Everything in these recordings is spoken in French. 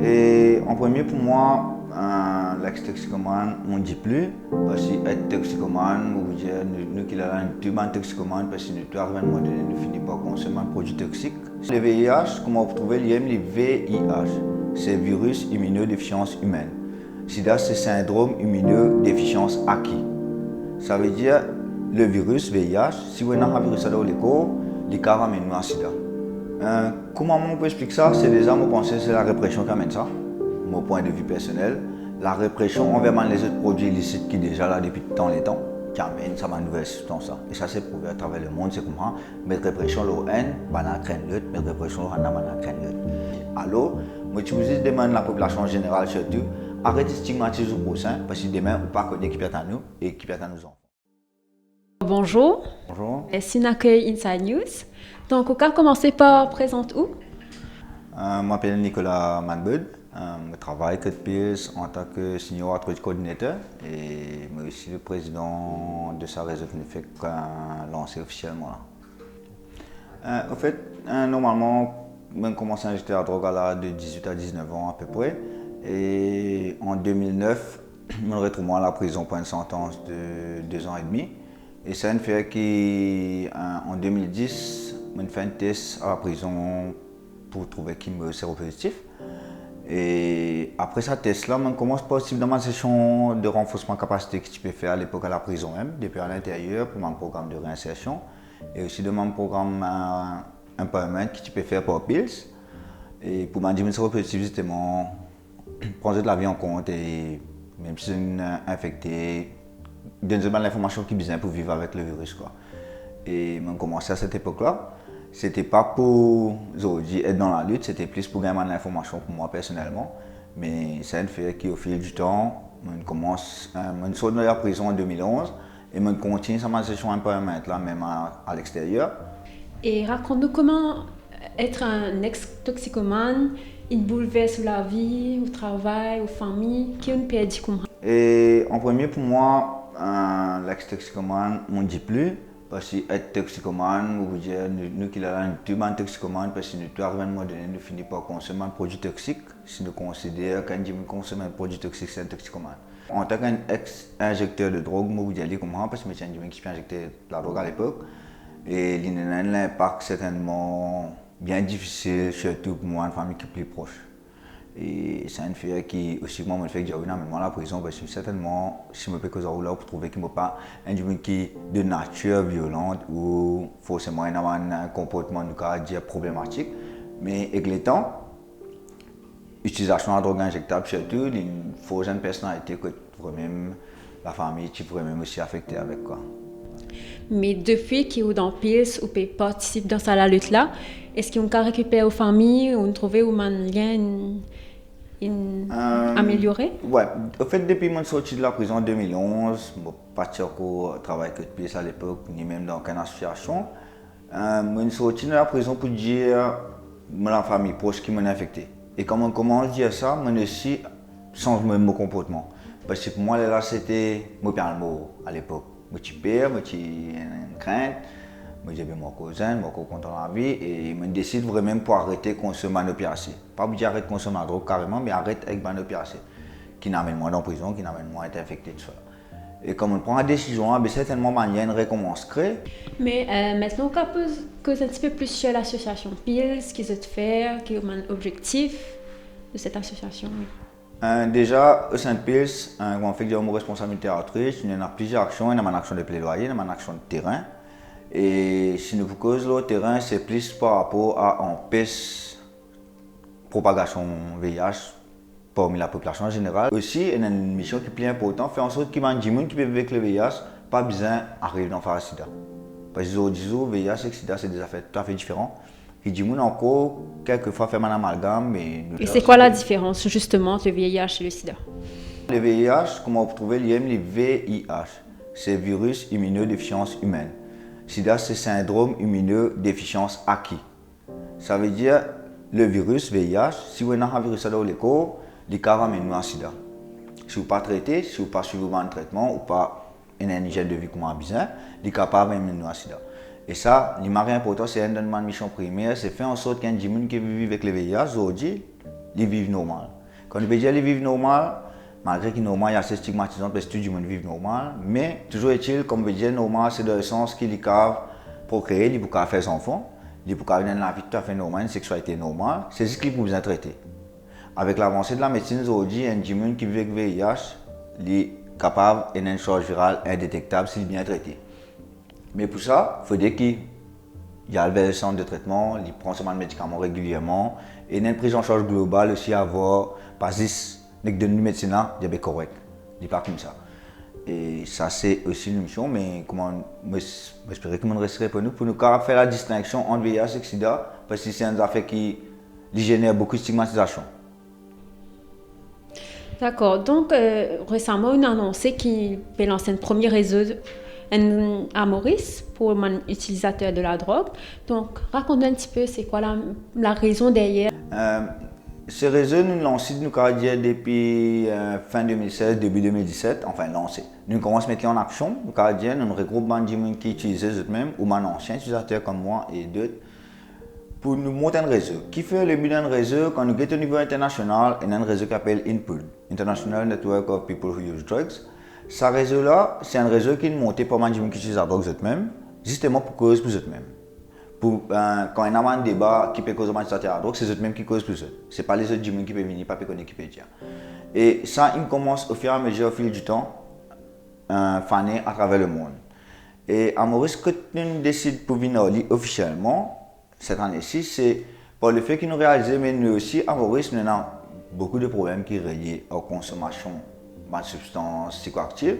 Et en premier, pour moi, l'ex-toxicomane, on ne dit plus. Parce que être toxicomane, vous dire, nous qui avons un tuban toxicomane, parce que nous arrivons à un moment donné, nous finissons par consommer un produit toxique. Le VIH, comment vous trouvez, l'IM, le VIH, c'est virus immunodéficience humaine. SIDA, c'est syndrome immunodéficience acquis. Ça veut dire, le virus VIH, si vous avez un virus dans le corps, il ramène nous à SIDA. Comment on peut expliquer ça? C'est déjà, moi, penser c'est la répression qui amène ça. Mon point de vue personnel, la répression envers les autres produits illicites qui sont déjà là depuis tant les temps, qui amène ça à nouvelle substance. Et ça, c'est prouvé à travers le monde, c'est comment mettre répression l'eau haine, banane crème l'autre, mettre répression l'eau banane crème l'autre. Alors, moi, je vous demande la population en général surtout, arrêtez de stigmatiser le prochain, parce que demain, on ne pas connaître qui peut être à nous et qui peut être à nos enfants. Bonjour. Bonjour. C'est une accueil Inside News. Donc, on va commencer par présenter où? Je m'appelle Nicolas Manbud. Je travaille avec Pierce en tant que senior outreach coordinator et je suis aussi le président de sa réseau qui nous fait lancer officiellement. En fait, normalement, je commence à injecter la drogue à l'âge de 18 à 19 ans à peu près. Et en 2009, je me retrouve à la prison pour une sentence de 2 ans et demi. Et ça me fait qu'en 2010, je fais un test à la prison pour trouver qui me séropositif. Et après ce test-là, on commence possiblement ma session de renforcement de capacité que tu peux faire à l'époque à la prison même, depuis à l'intérieur pour mon programme de réinsertion et aussi de mon programme empowerment que tu peux faire pour PILS. Et pour ma dimension séropositive, justement, prendre de la vie en compte et même si c'est infecté, donner l'information qui est besoin pour vivre avec le virus, quoi. Et on commencé à cette époque-là. C'était pas pour être dans la lutte, c'était plus pour gagner de l'information pour moi personnellement. Mais c'est un fait qu'au fil du temps, je sors de la prison en 2011 et je continue ma session empowerment là même à l'extérieur. Et raconte-nous comment être un ex-toxicomane, il bouleverse la vie, au travail, aux familles, qui on peut dire comment? Et en premier pour moi, l'ex-toxicomane, on ne dit plus. Parce que être toxicomane, vous dire, nous qui avons un tuban toxicomane, parce que nous arrivons à un moment donné, nous finissons par consommer un produit toxique. Si nous considérons qu'un dit consomme un produit toxique, c'est un toxicomane. En tant qu'injecteur de drogue, moi, vous dites comment, parce que je suis un qui peut injecter la drogue à l'époque. Et l'impact certainement bien difficile, surtout pour moi, une famille qui est plus proche. Et c'est un fait qui aussi moi me fait que j'ai énormément à la prison parce que certainement si je me fais que ça là pour trouver qu'il ne pas un individu qui de nature violente ou forcément un comportement de cas dire problématique mais avec le temps l'utilisation de drogue injectable surtout une fausse personnalité que même la famille tu pourrais même aussi affecter avec quoi. Mais depuis qu'il est dans PILS ou peut participer dans cette lutte-là, est-ce qu'on peut récupérer aux familles ou trouver un lien amélioré? Ouais, en fait, depuis que je suis sorti de la prison en 2011, je n'ai pas travailler avec PILS à l'époque, ni même dans aucune association. Je suis sorti de la prison pour dire que la famille proche qui m'a infecté. Et quand on commence à dire ça, je aussi change mon comportement. Parce que pour moi, là, c'était mon père à l'époque. Je suis père, je suis crainte, je suis mon cousin, je suis content de la vie et je décide vraiment pour arrêter de consommer de l'opiacé. Pas pour dire arrêter de consommer la drogue carrément, mais arrêter avec l'opiacé. Qui n'amène moins en prison, qui n'amène moins à être infecté, tout ça. Et comme on prend la décision, certainement, il y a une récompense créée. Mais maintenant, on peut causer un petit peu plus sur l'association PILS, ce qu'ils veulent faire, quel est l'objectif de cette association. Déjà, au sein de PILS, on fait que j'ai une responsabilité à outreach, il y a plusieurs actions, il y a une action de plaidoyer, il y a une action de terrain. Et si nous vous cause le terrain, c'est plus par rapport à empêcher la propagation VIH parmi la population en général. Aussi, il y a une mission qui est plus importante, faire en sorte qu'il y ait des gens qui peuvent avec le VIH, pas besoin d'arriver dans le SIDA. Parce que les VIH et le SIDA, c'est des affaires tout à fait différentes. Et du monde encore, quelquefois, fait un amalgame. Mais et c'est quoi la différence justement entre le VIH et le sida? Le VIH, comment on peut trouver l'IM, le VIH, c'est virus immunodéficience humaine. SIDA, c'est syndrome immunodéficience acquis. Ça veut dire le virus VIH, si vous avez un virus dans le corps, il ramène nous à SIDA. Si vous ne pas traité, si vous ne pas suivre un traitement ou pas une hygiène de vie comme on a besoin, il est capable de nous à SIDA. Et ça, le plus important, c'est une mission primaire, c'est faire en sorte qu'un gens qui vit avec le VIH, aujourd'hui, ils vivent normal. Quand on peut dire qu'ils vivent normal, malgré qu'il est normal, il y a assez stigmatisant parce que tout le monde vit normal, mais toujours est-il, comme on peut dire, normal, c'est dans le sens qu'il est procréer, il peut faire des enfants, il peut avoir une vie tout à fait normale, une sexualité normale, c'est ce qu'il peut bien traiter. Avec l'avancée de la médecine aujourd'hui, un humain qui vit avec VIH, il est capable d'une charge virale indétectable s'il est bien traité. Mais pour ça, il faut dire qu'il y a le centre de traitement, il prend seulement de médicaments régulièrement et une prise en charge globale aussi à avoir, pas juste de médecine, il est correct. Il n'est pas comme ça. Et ça, c'est aussi une mission, mais comment, j'espère que nous resterait pour nous faire la distinction entre VIH et SIDA, parce que c'est une affaire qui génère beaucoup de stigmatisation. D'accord. Donc, récemment, on a annoncé qu'il va lancer un premier réseau à Maurice pour les utilisateurs de la drogue. Donc, raconte un petit peu, c'est quoi la raison derrière? Ce réseau, nous l'avons lancé depuis fin 2016, début 2017, enfin lancé. Nous commençons à mettre en action, nous regroupons des gens qui utilisent eux-mêmes, ou des anciens utilisateurs comme moi et d'autres, pour nous monter un réseau. Qui fait le but d'un réseau quand nous sommes au niveau international, il y a un réseau qui s'appelle INPUD, International Network of People Who Use Drugs. Ce réseau-là, c'est un réseau qui est monté par des gens qui utilisent la drogue eux-mêmes, justement pour cause pour eux-mêmes. Quand il y a un débat qui peut causer mal à la drogue, c'est eux-mêmes qui causent plus. Ce n'est pas les autres gens qui peuvent venir, pas connaître qui peuvent dire. Et ça, il commence au fur et à mesure, au fil du temps, faner à travers le monde. Et à Maurice, quand nous décidons pour venir officiellement, cette année-ci, c'est par le fait que nous réalisons, mais nous aussi, à Maurice, nous avons beaucoup de problèmes qui sont reliés à la consommation de substances psychoactives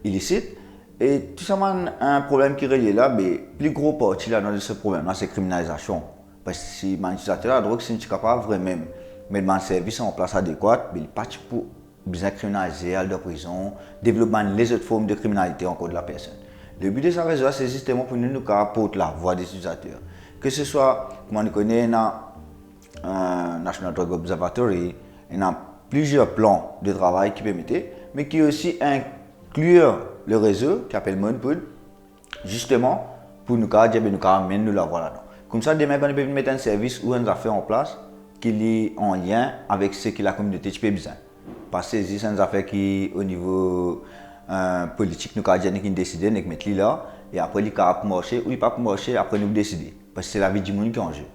illicites. Et tout simplement, un problème qui est relié là, mais le plus gros partie là, de ce problème-là, c'est la criminalisation. Parce que si l'utilisateur de la drogue, si tu es capable vraiment de mettre un service en place adéquat, il n'est pas pour bien criminaliser, aller de prison, développer les autres formes de criminalité encore de la personne. Le but de ce réseau, c'est justement pour nous apporter la voix des utilisateurs. Que ce soit, comme on connaît, National Drug Observatory, il y a plusieurs plans de travail qui permettent, mais qui aussi incluent le réseau qui s'appelle MONPUD, justement pour nous amener nous la voix là-dedans. Comme ça, demain, on peut mettre un service ou un affaire en place qui est en lien avec ce que la communauté peut besoin. Parce que c'est une affaire qui, au niveau politique, nous avons décidé de mettre là, et après, il va marcher ou il ne va pas marcher, après nous décider. Parce que c'est la vie du monde qui est en jeu.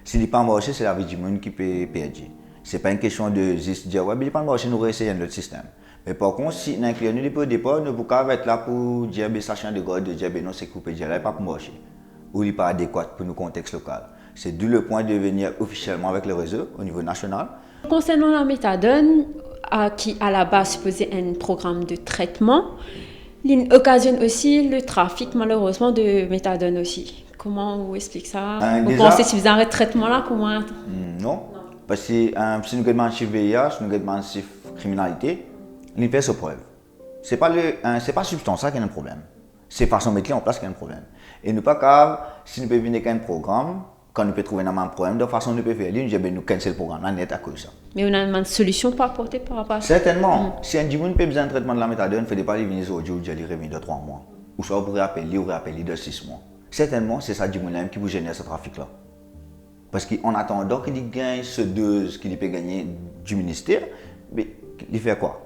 S'il n'est pas marché, c'est la vie du monde qui peut perdre. Ce n'est pas une question de juste dire, ouais, mais il n'est pas marché, nous réessayons notre système. Mais par contre, si un client depuis le départ, nous ne pouvons pas être là pour dire, sachant de God, de dire, non, c'est coupé, il n'est pas pour marcher. Ou il n'est pas adéquat pour nos contextes locaux. C'est d'où le point de venir officiellement avec le réseau au niveau national. Concernant la méthadone, qui à la base supposait un programme de traitement, il occasionne aussi le trafic malheureusement de méthadone aussi. Comment vous expliquez ça? Vous pensez que si vous arrêtez le traitement là, comment? Non. Parce que si nous avons un chiffre VIH, nous avons un chiffre criminalité, il fait ce problème. Ce n'est pas la substance qui a un problème. C'est façon de mettre en place qui a un problème. Et nous pas grave, si nous pouvons venir avec un programme, quand nous pouvons trouver un problème, de façon nous pouvons faire, nous cancel le programme net à cause de ça. Mais on a une solution pour apporter par rapport à ça? Certainement. Si un dimanche peut besoin de traitement de la méthadone, il ne faut pas venir aujourd'hui ou aller revenir de 3 mois. Ou soit vous réappeler de 6 mois. Certainement, c'est ça dimanche qui vous génère ce trafic-là. Parce qu'en attendant qu'il gagne ce dose qu'il peut gagner du ministère, mais il fait quoi?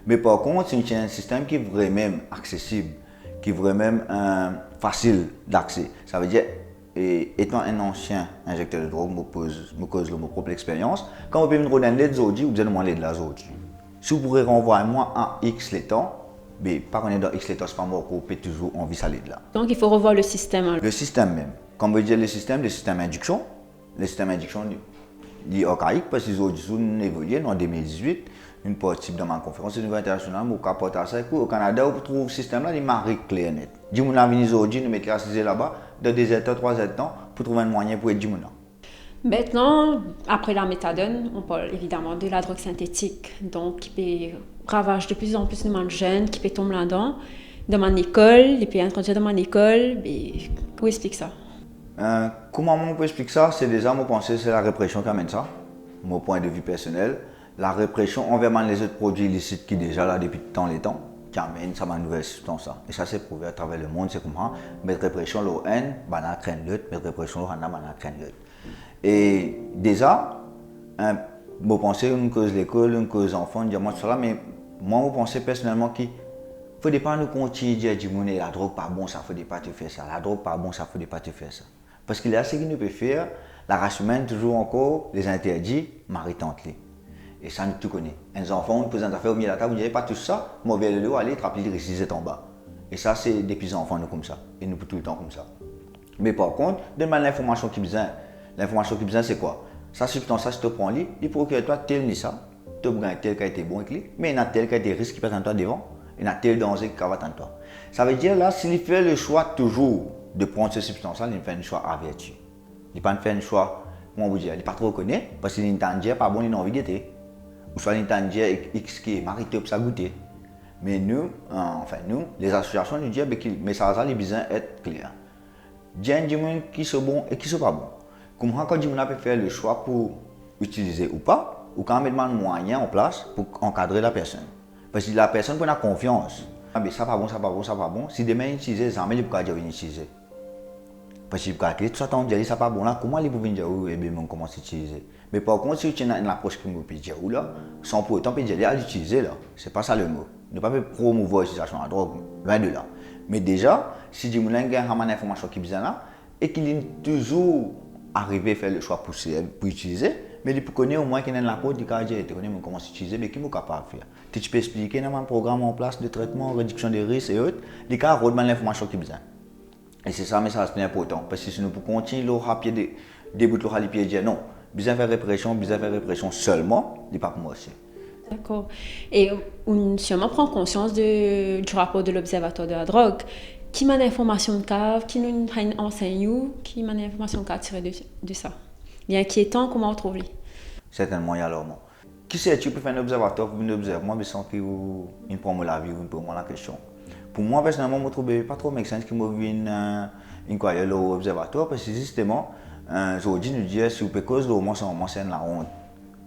Mais par contre, c'est un système qui est vraiment accessible, qui est vraiment facile d'accès. Ça veut dire, étant un ancien injecteur de drogue, me cause ma propre expérience. Quand vous pouvez me redonner l'aide aujourd'hui, vous allez demander de la aujourd'hui. Si vous pourrez renvoyer moi à X les temps, mais pas qu'on est dans X les temps, c'est pas moi qu'on peut toujours envie ça l'aide là. Donc il faut revoir le système. Le système même. Comme vous dites le système induction. Le système induction est archaïque parce qu'ils ont évolué en 2018. Une partie dans ma conférence au niveau international, je vais ça. Au Canada, on trouve le système là, il marque clair net. Si on a venu aujourd'hui, nous mettons assisé là-bas, dans 2 heures, 3 heures de temps, pour trouver un moyen pour être du monde. Maintenant, après la méthadone, on parle évidemment de la drogue synthétique, donc qui peut ravager de plus en plus de jeunes qui peut tomber là-dedans. Dans mon école, ils peuvent introduire dans mon école, mais pour expliquer ça? Comment on peut expliquer ça? C'est déjà, moi, penser que c'est la répression qui amène ça, mon point de vue personnel. La répression envers les autres produits illicites qui sont déjà là depuis tant les temps, qui amène ça à une nouvelle substance. Et ça, c'est prouvé à travers le monde, c'est comment mettre répression l'eau haine, banane craigne l'autre, mettre répression l'eau hana, banane craigne l'autre. Et déjà, Bon, penser une cause l'école, une cause enfant, dire moi tout ça, mais moi, je pense personnellement qu'il ne faudrait pas nous continuer à dire la drogue pas bon, ça ne faudrait pas te faire ça. La drogue pas bon, ça ne faudrait pas te faire ça. Parce qu'il y a ce qu'il nous peut faire, la race humaine, toujours encore, les interdits, marie-tante. Et ça, nous tout connaît. Un enfant, on pose un affaire au milieu de la table, vous ne pas tout ça, mauvais le dos, allez, trapper les récits en bas. Et ça, c'est des petits enfants, nous, comme ça. Et nous, tout le temps comme ça. Mais par contre, donne-moi l'information qui besoin. L'information qui besoin, c'est quoi? Ça, substance, ça, si tu prends lui, il faut que toi, tel ni ça. Tu as tel qui a été bon avec lui, mais il y a tel qui a des risques qui présente toi devant. Il y a tel danger qui va attendre toi. Ça veut dire là, s'il fait le choix toujours de prendre ces substances-là, il fait un choix averti. Il ne pas faire un choix, comment vous dire, il n'est pas trop reconnu, parce qu'il n'est pas bon, il a envie d'être. Ou soit il est X qui est marité pour ça goûter. Mais nous, nous, les associations nous disent que le message a besoin d'être clair. Il y a des gens qui sont bons et qui ne sont pas bons. Comment quand on peut faire le choix pour utiliser ou pas, ou quand on met des moyens en place pour encadrer la personne. Parce que la personne peut avoir confiance. Ah, mais ça pas bon, ça pas bon, ça pas bon. Si demain il utilise, ça il peut dire utiliser. Parce que tout ça, on dit ça pas bon là, comment il peut dire oui, bien on commence à utiliser. Mais par contre, si tu as une approche qui me peut dire là, sans pour autant dire à l'utiliser là, c'est pas ça le mot. Ne pas promouvoir l'utilisation de la drogue, loin de là. Mais déjà, si tu as une information qui est bien là, et qu'il est toujours arrivé à faire le choix pour utiliser, mais il peut connaître au moins qu'il y a une approche qui dit comment utiliser, mais qui est capable de faire. Tu peux expliquer un programme en place de traitement, réduction des risques et autres, il y a l'information qui est bien. Et c'est ça, mais ça c'est important. Parce que si nous pouvons continuer à pied des bouts de pied et dire non, besoin de faire répression seulement, il n'est pas pour moi aussi. D'accord. Et on sûrement prend conscience du rapport de l'Observatoire de la drogue. Qui m'a l'information de cave, qui nous enseigne, qui m'a l'information de tirée de ça. Bien inquiétant, comment on trouve lui? Certainement, il y a alors. Qui c'est-tu pour faire un observatoire pour observer moi, mais sans qu'il me prenne la vie ou me prenne la question. Pour moi, personnellement, je ne trouve pas trop make sense qu'il me vienne inquiéter l'observatoire parce que justement, aujourd'hui, nous disons si vous pouvez cause au moins c'est la honte.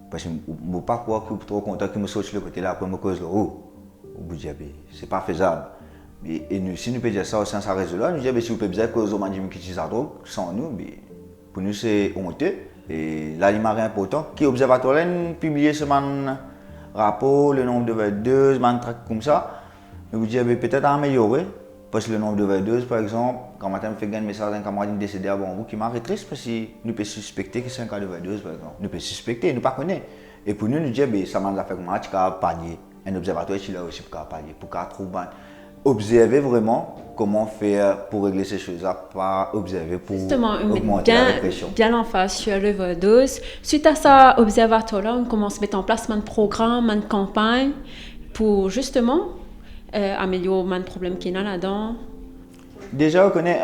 Parce que je ne veux pas croire que je suis trop content qu'il me saute sur le côté là après me cause le haut. Au bout de c'est pas faisable. Et nous, si nous pouvons dire ça au sein de sa réseau là, nous disons si vous pouvez dire que aux hommes qui utilisent la drogue, sans nous, pour nous c'est honteux. Et là, il m'a rien important. Qui observatoire là, publié ce rapport, le nombre de overdoses, track comme ça. Nous vous disons peut-être améliorer. Parce que le nombre de overdoses, par exemple, quand matin me fait gagner un message d'un camarade décédé avant vous qui m'a triste parce que nous pouvons suspecter que c'est un cas d'overdose, par exemple. Nous pouvons suspecter, nous ne pas connaître. Et pour nous, nous disons, ça m'a fait comment tu as palier. Un observatoire est là aussi pour palier, pour trouver. Observer vraiment comment faire pour régler ces choses-là, pas observer pour augmenter la répression. Bien en face sur l'overdose. Suite à ça, observatoire-là, on commence à mettre en place un programme, une campagne pour justement améliorer le problème qu'il y a là-dedans. Déjà, on connaît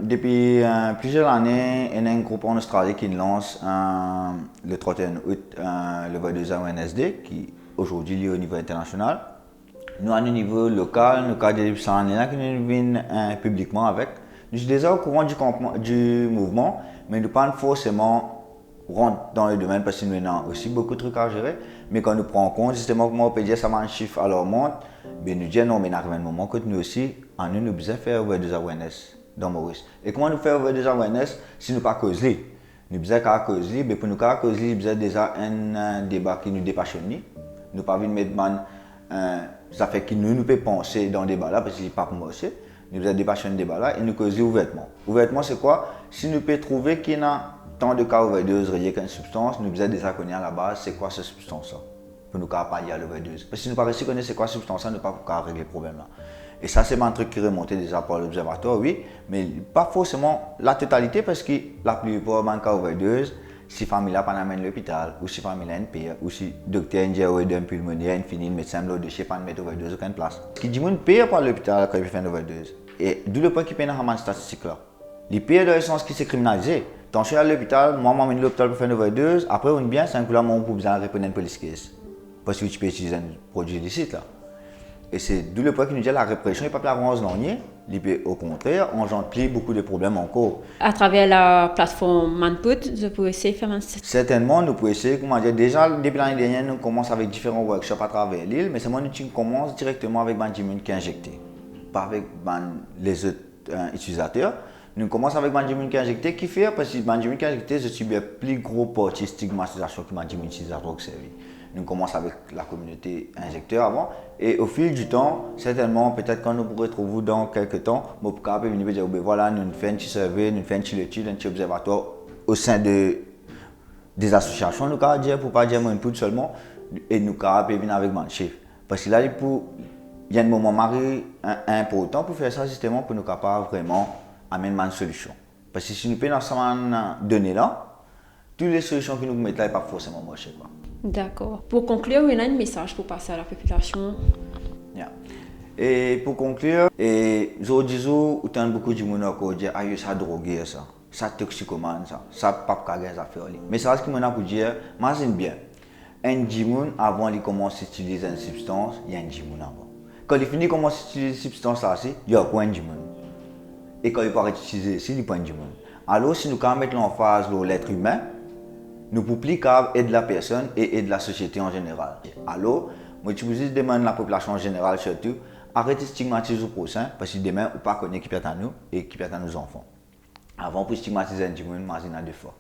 depuis plusieurs années, il y a un groupe en Australie qui lance le 31 août le Overdose NSD qui aujourd'hui est au niveau international. Nous, à un niveau local, nous avons des personnes qui nous viennent publiquement avec. Nous sommes déjà au courant du mouvement, mais nous ne pas forcément rentrer dans le domaine parce que nous avons aussi beaucoup de trucs à gérer. Mais quand nous prenons en compte, justement, comment on peut dire ça m'a un chiffre à leur monte, nous disons non, mais il arrive un moment que nous aussi, nous avons besoin de faire Overdose Awareness dans Maurice. Et comment nous faire Overdose Awareness si nous ne pas causer? Nous avons besoin de causer, mais pour nous causer, nous avons déjà un débat qui nous dépassionne. Nous n'avons pas envie de mettre ça fait que nous pouvons penser dans le débat là, parce que ce n'est pas pour moi aussi. Nous avons dépassé un débat là et nous causons ouvertement. Ouvertement, c'est quoi? Si nous pouvons trouver qu'il y a tant de cas overdose reliés qu'à une substance, nous devons déjà connaître à la base c'est quoi cette substance là. Pour nous parler à l'overdose. Parce que si nous ne pas connaître c'est quoi cette substance là, nous ne pouvons pas régler le problème là. Et ça, c'est un truc qui remontait déjà par l'observatoire, oui, mais pas forcément la totalité parce que la plupart des cas overdose, si la famille n'a pas à l'hôpital, ou si la famille a une paye, ou si le docteur a un pulmonaire, un fini, le médecin de chez pas de mettre overdose aucune place. Ce qui dit que paye par l'hôpital quand il fait une overdose. Et d'où le point qu'il paye dans la statistique là. Les paye dans le sens qui s'est criminalisé. Tant que je suis à l'hôpital, moi, je suis à l'hôpital pour faire une overdose, après, on est bien, c'est un coup là, on peut besoin de répondre à une police case. Parce que tu peux utiliser un produit illicite là. Et c'est d'où le point qu'il nous dit que la répression n'est pas la avance dernier. Au contraire, engendre beaucoup de problèmes encore. À travers la plateforme Manput, vous pouvez essayer de faire un... Certainement, nous pouvons essayer. Comment dire, déjà, depuis l'année dernière, nous commençons avec différents workshops à travers l'île, mais c'est moi qui commence directement avec Benjamin qui est injecté. Pas avec les autres utilisateurs. Nous commençons avec Manjimin qui est injecté, qui fait parce que Manjimin qui est injecté, je suis bien plus gros partie stigmatisation que Manjimin qui est observé. Nous commençons avec la communauté injecteur avant, et au fil du temps, certainement, peut-être quand nous pourrons retrouver dans quelques temps, nous pourrons venir dire, voilà, nous faisons un petit survey, nous faisons un petit étude, un petit observatoire au sein des associations, nous pouvons dire, pour ne pas dire input seulement, et nous pouvons venir avec mon chef. Parce que là, il y a un moment important pour faire ça, justement, pour nous capables vraiment amener une solution. Parce que si nous prenons cette donnée là, toutes les solutions que nous mettons là ne sont pas forcément marcher. D'accord. Pour conclure, il y a un message pour passer à la population. Yeah. Et pour conclure, je dis que beaucoup de gens qui disent que ça drogue, ça toxicomane, ça pas de affaires. Mais ça, ce que je peux dire, imagine bien, un djimoun avant de commencer à utiliser une substance, il y a un djimoun avant. Quand il finit de commencer à utiliser une substance là, il y a un djimoun. Et quand il part utiliser, il y a un djimoun. Alors, si nous mettons l'emphase sur l'être humain, nous pouvons plus aider la personne et aider la société en général. Alors, moi, je vous demande la population en général surtout, arrêtez de stigmatiser le prochain parce que demain, vous ne pas connaître qui peut être à nous et qui peut être à nos enfants. Avant, pour stigmatiser un djimoun, imagine à deux fois.